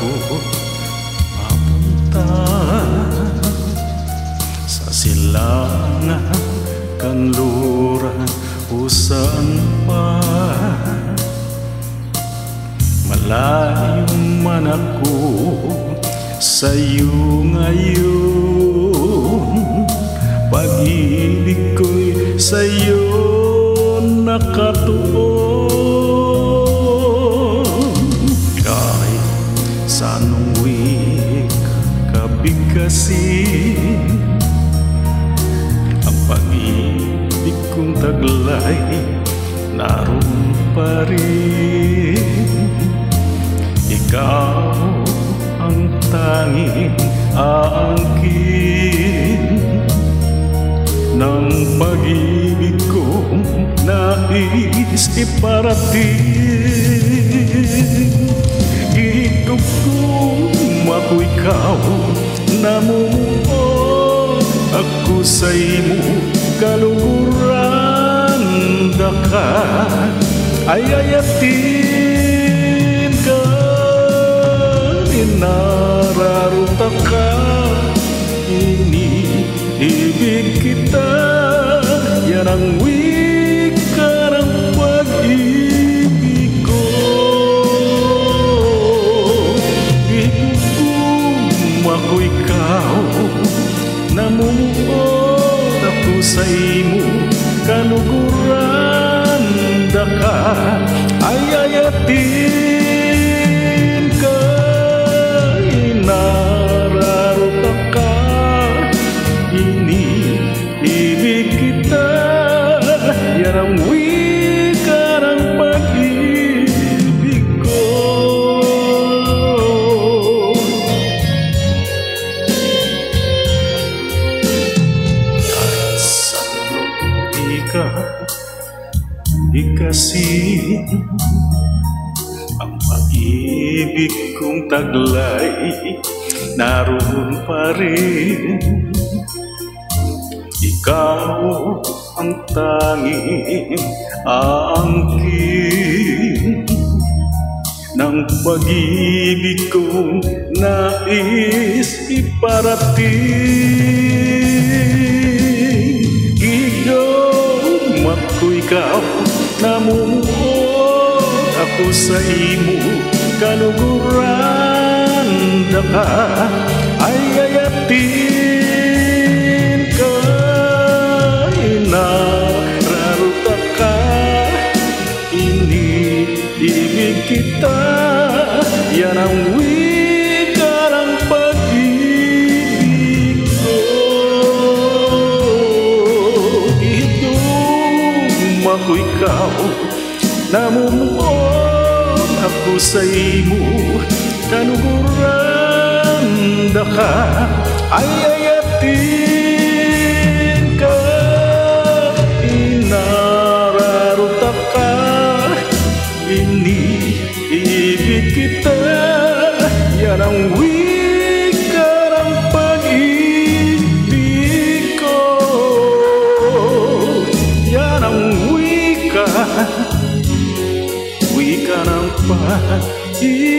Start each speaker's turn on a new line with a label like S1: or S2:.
S1: ako mapunta sa silangan, kanluran o saan pa. Malayo man ako sa'yo ngayon, pag-ibig ko'y sa'yo nakatuon. Kahit sa anong wika kabigkasin, ang pag-ibig kong taglay naroon pa rin. Ikaw ang tanging aangkin ng pag-ibig kong nais iparating. Itugtog ako ikaw, namumuo ako sa imo kaluguran. Daka ay ayatin ka, inararuta ka, iniibig kita. Yan ang wika ng pag-ibig ko. Itugtog ako ikaw, namumuo ako sa imo kaluguran. Daka ay ayatin ka, inararuta ka, iniibig kita. Yan ang wika ng pag-ibig ko. Kahit sa wika bigkasin, ang pag-ibig kong taglay naroon pa rin. Ikaw ang tanging aangkin ng pag-ibig kong nais iparating. Igom ako ikaw, namumuo ako sa imo kaluguran. Daka ay ayatin ka, inararuta ka, iniibig kita. Yan ang wika ng pag-ibig ko. Itugtog ako ikaw, namumuo ako sa imo kaluguran. Daka ay ayatin ka, inararuta ka, iniibig kita. Yan ang wika ng pag-ibig ko. Yan ang wika ng pag-ibig.